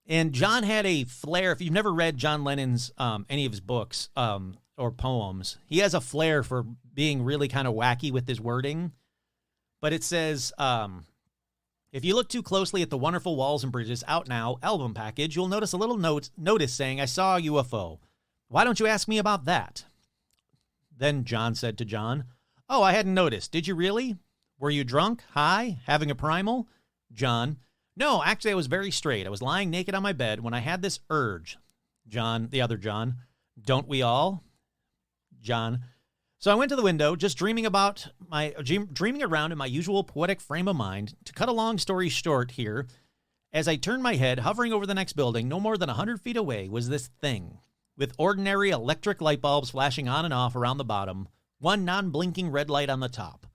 And John had a flair. If you've never read John Lennon's any of his books or poems, he has a flair for being really kind of wacky with his wording. But it says, if you look too closely at the Wonderful Walls and Bridges Out Now album package, you'll notice a little notice saying, I saw a UFO. Why don't you ask me about that? Then John said to John, oh, I hadn't noticed. Did you really? Were you drunk, high, having a primal? John, no, actually I was very straight. I was lying naked on my bed when I had this urge. John, the other John, don't we all? John, so I went to the window, just dreaming around in my usual poetic frame of mind. To cut a long story short here, as I turned my head, hovering over the next building, no more than 100 feet away, was this thing, with ordinary electric light bulbs flashing on and off around the bottom, one non-blinking red light on the top.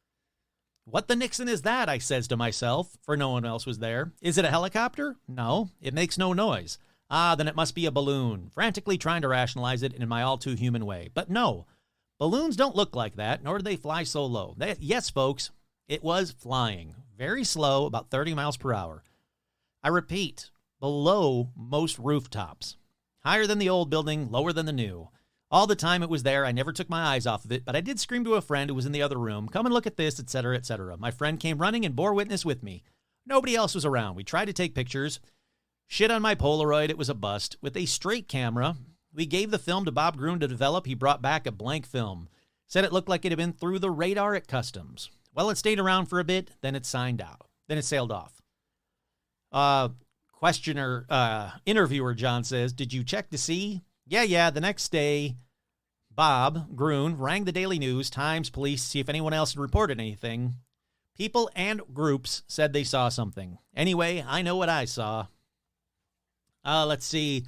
What the Nixon is that, I says to myself, for no one else was there. Is it a helicopter? No, it makes no noise. Ah, then it must be a balloon, frantically trying to rationalize it in my all-too-human way. But no, balloons don't look like that, nor do they fly so low. Yes, folks, it was flying. Very slow, about 30 miles per hour. I repeat, below most rooftops. Higher than the old building, lower than the new. All the time it was there, I never took my eyes off of it, but I did scream to a friend who was in the other room, come and look at this, etc., etc. My friend came running and bore witness with me. Nobody else was around. We tried to take pictures. Shit on my Polaroid, it was a bust. With a straight camera, we gave the film to Bob Gruen to develop. He brought back a blank film. Said it looked like it had been through the radar at customs. Well, it stayed around for a bit, then it sailed off. Interviewer John says, did you check to see? Yeah, the next day, Bob Gruen rang the Daily News, Times, police, see if anyone else had reported anything. People and groups said they saw something. Anyway, I know what I saw. Let's see.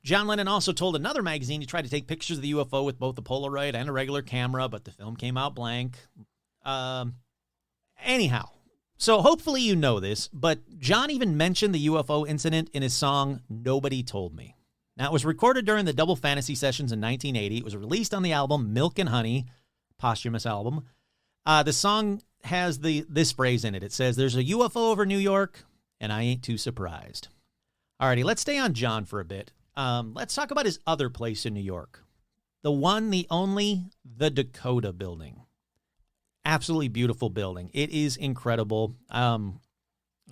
John Lennon also told another magazine he tried to take pictures of the UFO with both a Polaroid and a regular camera, but the film came out blank. Anyhow, so hopefully you know this, but John even mentioned the UFO incident in his song, Nobody Told Me. Now, it was recorded during the Double Fantasy sessions in 1980. It was released on the album Milk and Honey, posthumous album. The song has this phrase in it. It says, there's a UFO over New York, and I ain't too surprised. Alrighty, let's stay on John for a bit. Let's talk about his other place in New York. The one, the only, the Dakota Building. Absolutely beautiful building. It is incredible. I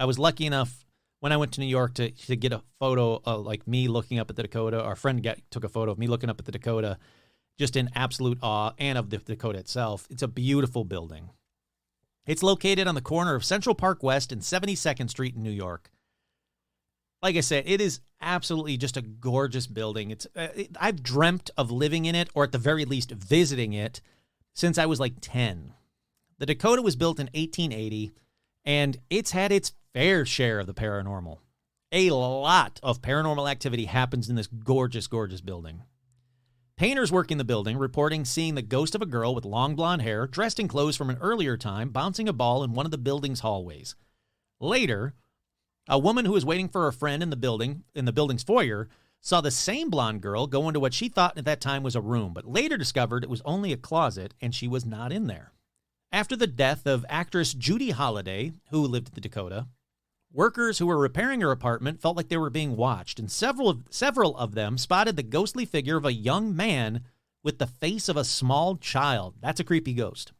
was lucky enough when I went to New York to get a photo of like me looking up at the Dakota. Our friend took a photo of me looking up at the Dakota. just in absolute awe, and of the Dakota itself. It's a beautiful building. It's located on the corner of Central Park West and 72nd Street in New York. Like I said, it is absolutely just a gorgeous building. I've dreamt of living in it, or at the very least visiting it, since I was like 10. The Dakota was built in 1880, and it's had its fair share of the paranormal. A lot of paranormal activity happens in this gorgeous, gorgeous building. Painters working the building reporting seeing the ghost of a girl with long blonde hair, dressed in clothes from an earlier time, bouncing a ball in one of the building's hallways. Later, a woman who was waiting for a friend in the building's foyer, saw the same blonde girl go into what she thought at that time was a room, but later discovered it was only a closet and she was not in there. After the death of actress Judy Holliday, who lived at the Dakota, workers who were repairing her apartment felt like they were being watched, and several of them spotted the ghostly figure of a young man with the face of a small child. That's a creepy ghost.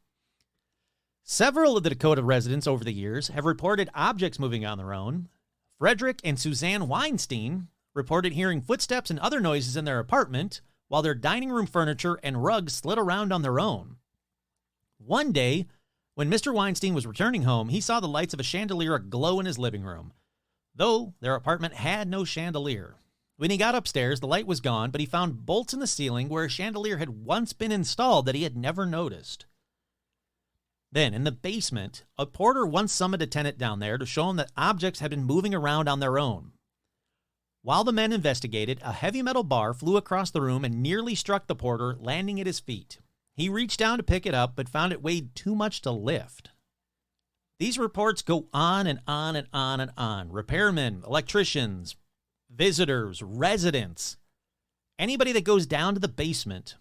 Several of the Dakota residents over the years have reported objects moving on their own. Frederick and Suzanne Weinstein reported hearing footsteps and other noises in their apartment while their dining room furniture and rugs slid around on their own. One day, when Mr. Weinstein was returning home, he saw the lights of a chandelier aglow in his living room, though their apartment had no chandelier. When he got upstairs, the light was gone, but he found bolts in the ceiling where a chandelier had once been installed that he had never noticed. Then, in the basement, a porter once summoned a tenant down there to show him that objects had been moving around on their own. While the men investigated, a heavy metal bar flew across the room and nearly struck the porter, landing at his feet. He reached down to pick it up, but found it weighed too much to lift. These reports go on and on and on and on. Repairmen, electricians, visitors, residents, anybody that goes down to the basement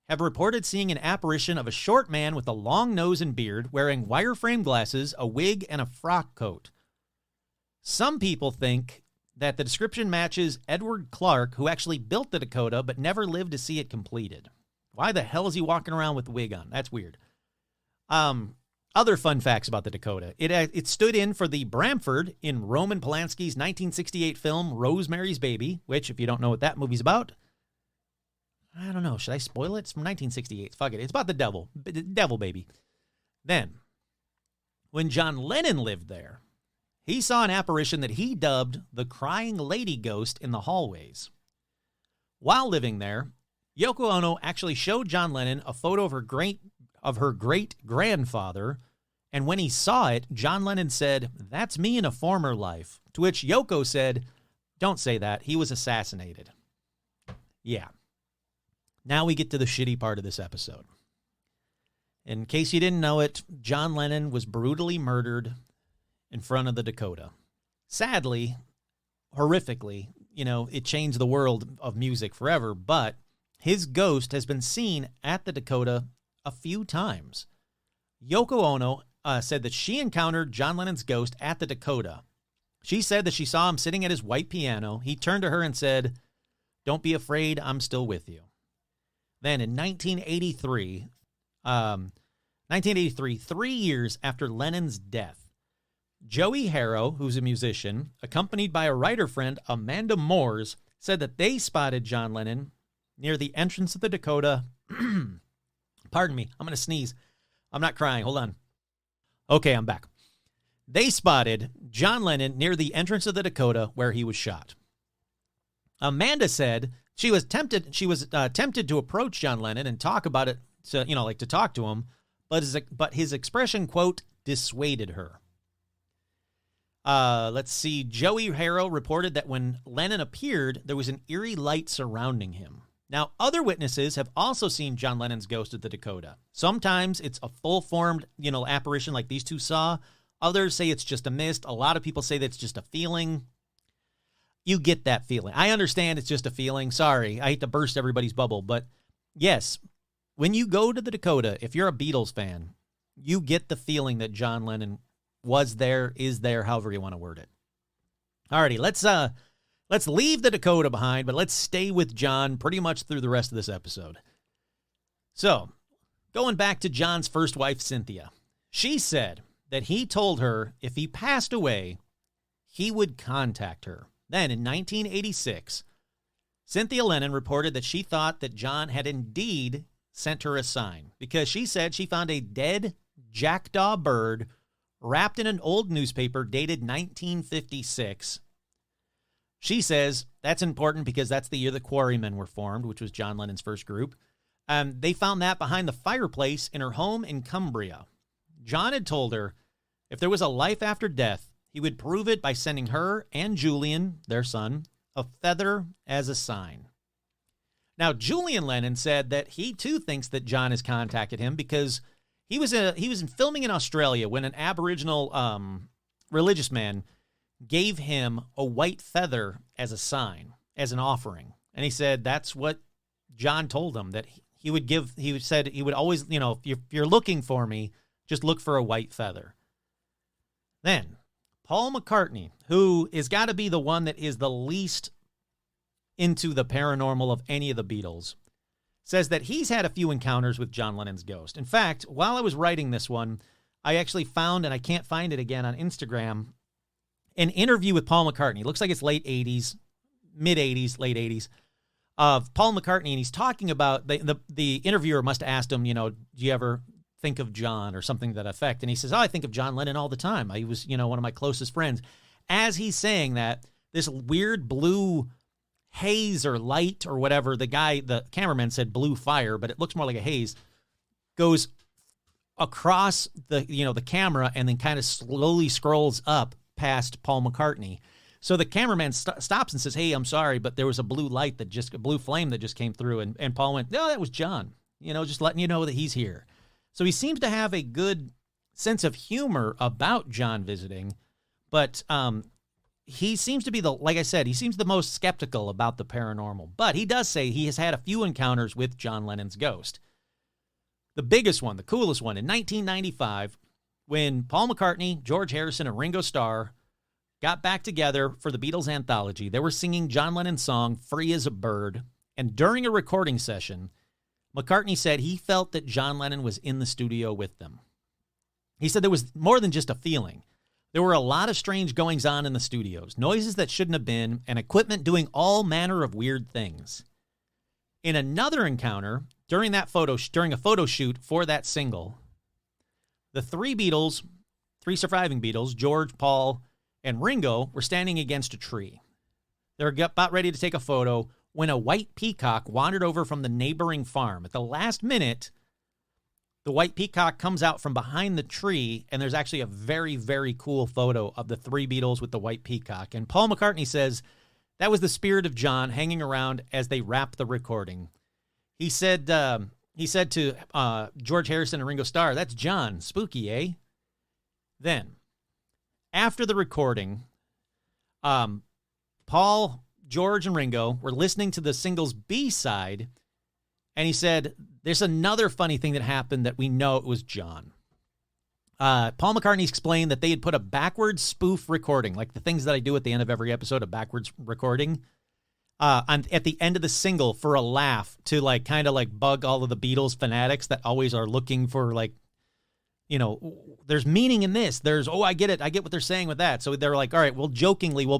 have reported seeing an apparition of a short man with a long nose and beard wearing wireframe glasses, a wig, and a frock coat. Some people think that the description matches Edward Clark, who actually built the Dakota but never lived to see it completed. Why the hell is he walking around with the wig on? That's weird. Other fun facts about the Dakota. It stood in for the Bramford in Roman Polanski's 1968 film Rosemary's Baby, which, if you don't know what that movie's about, I don't know. Should I spoil it? It's from 1968. Fuck it. It's about the devil baby. Then, when John Lennon lived there, he saw an apparition that he dubbed the Crying Lady Ghost in the hallways. While living there, Yoko Ono actually showed John Lennon a photo of her great-grandfather, and when he saw it, John Lennon said, "That's me in a former life," to which Yoko said, "Don't say that. He was assassinated." Yeah. Now we get to the shitty part of this episode. In case you didn't know it, John Lennon was brutally murdered in front of the Dakota. Sadly, horrifically, it changed the world of music forever, but his ghost has been seen at the Dakota a few times. Yoko Ono said that she encountered John Lennon's ghost at the Dakota. She said that she saw him sitting at his white piano. He turned to her and said, "Don't be afraid, I'm still with you." Then in 1983, 3 years after Lennon's death, Joey Harrow, who's a musician, accompanied by a writer friend, Amanda Moores, said that they spotted John Lennon near the entrance of the Dakota. Pardon me, I'm going to sneeze. I'm not crying. Hold on. Okay, I'm back. They spotted John Lennon near the entrance of the Dakota where he was shot. Amanda said she was tempted to approach John Lennon and talk about it, to talk to him, but his expression, quote, dissuaded her. Let's see. Joey Harrow reported that when Lennon appeared, there was an eerie light surrounding him. Now, other witnesses have also seen John Lennon's ghost at the Dakota. Sometimes it's a full-formed, apparition like these two saw. Others say it's just a mist. A lot of people say that it's just a feeling. You get that feeling. I understand it's just a feeling. Sorry, I hate to burst everybody's bubble. But yes, when you go to the Dakota, if you're a Beatles fan, you get the feeling that John Lennon was there, is there, however you want to word it. Alrighty, let's leave the Dakota behind, but let's stay with John pretty much through the rest of this episode. So, going back to John's first wife, Cynthia, she said that he told her if he passed away, he would contact her. Then in 1986, Cynthia Lennon reported that she thought that John had indeed sent her a sign because she said she found a dead jackdaw bird wrapped in an old newspaper dated 1956. She says that's important because that's the year the Quarrymen were formed, which was John Lennon's first group. They found that behind the fireplace in her home in Cumbria. John had told her if there was a life after death, he would prove it by sending her and Julian, their son, a feather as a sign. Now, Julian Lennon said that he too thinks that John has contacted him because he was filming in Australia when an Aboriginal religious man gave him a white feather as a sign, as an offering. And he said that's what John told him, that he said he would always, if you're looking for me, just look for a white feather. Then, Paul McCartney, who has got to be the one that is the least into the paranormal of any of the Beatles, says that he's had a few encounters with John Lennon's ghost. In fact, while I was writing this one, I actually found, and I can't find it again on Instagram, an interview with Paul McCartney. It looks like it's late 80s, mid-80s, late 80s, of Paul McCartney, and he's talking about, the interviewer must have asked him, do you ever think of John or something to that effect? And he says, I think of John Lennon all the time. He was, one of my closest friends. As he's saying that, this weird blue haze or light or whatever, the cameraman said blue fire, but it looks more like a haze, goes across the camera and then kind of slowly scrolls up past Paul McCartney. So the cameraman stops and says, hey, I'm sorry, but there was a blue flame that just came through. And Paul went, no, that was John, just letting you know that he's here. So he seems to have a good sense of humor about John visiting, but he seems to be like I said, he seems the most skeptical about the paranormal. But he does say he has had a few encounters with John Lennon's ghost. The biggest one, the coolest one, in 1995, when Paul McCartney, George Harrison, and Ringo Starr got back together for the Beatles anthology. They were singing John Lennon's song, Free as a Bird, and during a recording session, McCartney said he felt that John Lennon was in the studio with them. He said there was more than just a feeling. There were a lot of strange goings-on in the studios, noises that shouldn't have been, and equipment doing all manner of weird things. In another encounter, during a photo shoot for that single, the three surviving Beatles, George, Paul, and Ringo, were standing against a tree. They were about ready to take a photo when a white peacock wandered over from the neighboring farm. At the last minute, the white peacock comes out from behind the tree, and there's actually a very, very cool photo of the three Beatles with the white peacock. And Paul McCartney says that was the spirit of John hanging around as they wrapped the recording. He said to George Harrison and Ringo Starr, that's John. Spooky, eh? Then, after the recording, Paul, George, and Ringo were listening to the single's B-side, and he said, there's another funny thing that happened that we know it was John. Paul McCartney explained that they had put a backwards spoof recording, like the things that I do at the end of every episode, a backwards recording, at the end of the single for a laugh to kind of bug all of the Beatles fanatics that always are looking for there's meaning in this. There's, I get it. I get what they're saying with that. So they're like, all right, we'll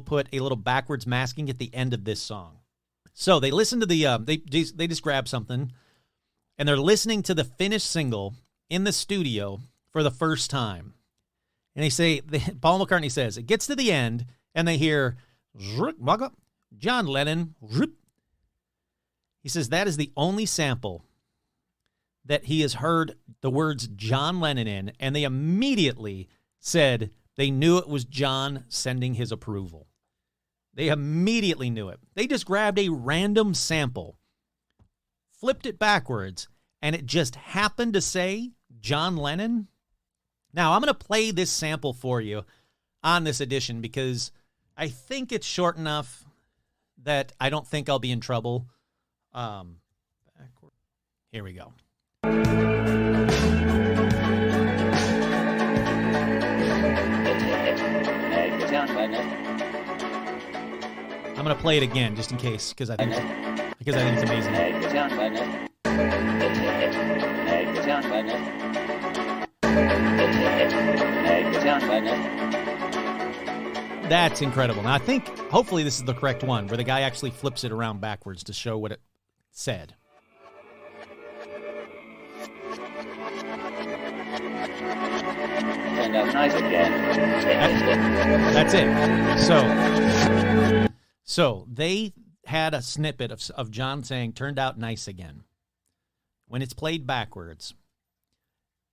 put a little backwards masking at the end of this song. So they listen to they just grab something and they're listening to the finished single in the studio for the first time. And Paul McCartney says, it gets to the end and they hear, John Lennon. He says that is the only sample that he has heard the words John Lennon in, and they immediately said they knew it was John sending his approval. They immediately knew it. They just grabbed a random sample, flipped it backwards, and it just happened to say John Lennon. Now, I'm going to play this sample for you on this edition because I think it's short enough that I don't think I'll be in trouble. Here we go. I'm going to play it again just in case because I think it's amazing. That's incredible. Now, I think, hopefully this is the correct one, where the guy actually flips it around backwards to show what it said. Turned out nice again. That's it. So they had a snippet of John saying, turned out nice again. When it's played backwards,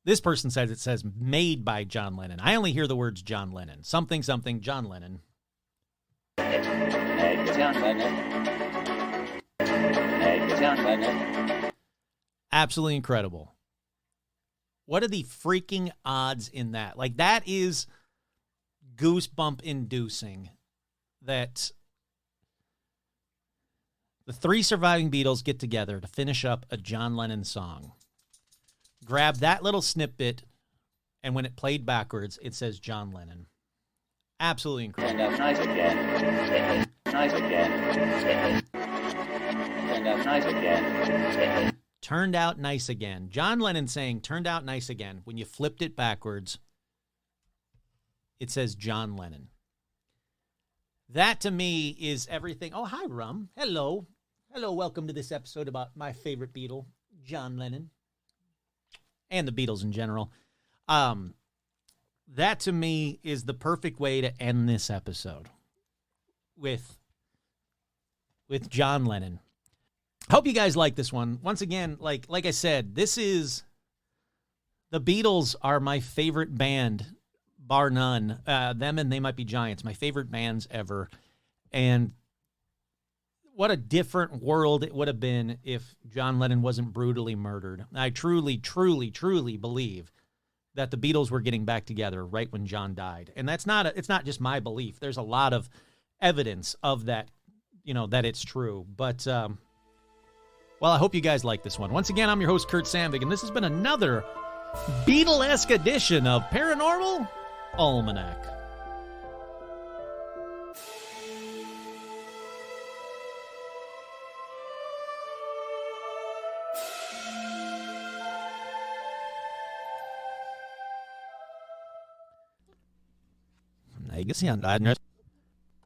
this person says it says made by John Lennon. I only hear the words John Lennon. Something, something, John Lennon. John Lennon. John Lennon. Absolutely incredible. What are the freaking odds in that? Like, that is goosebump inducing that the three surviving Beatles get together to finish up a John Lennon song. Grab that little snippet, and when it played backwards, it says John Lennon. Absolutely incredible. Turned out nice again. Nice again. Turned out nice again. Turned out nice again. John Lennon saying turned out nice again. When you flipped it backwards, it says John Lennon. That to me is everything. Oh, hi, Rum. Hello. Hello, welcome to this episode about my favorite Beatle, John Lennon. And the Beatles in general. That to me is the perfect way to end this episode with John Lennon. Hope you guys like this one. Once again, like I said, this is the Beatles are my favorite band, bar none. Them and They Might Be Giants, my favorite bands ever. And what a different world it would have been if John Lennon wasn't brutally murdered. I truly, truly, truly believe that the Beatles were getting back together right when John died. And it's not just my belief. There's a lot of evidence of that, that it's true. But, well, I hope you guys like this one. Once again, I'm your host, Kurt Sandvig, and this has been another Beatle-esque edition of Paranormal Almanac. Nei, ikke si han der.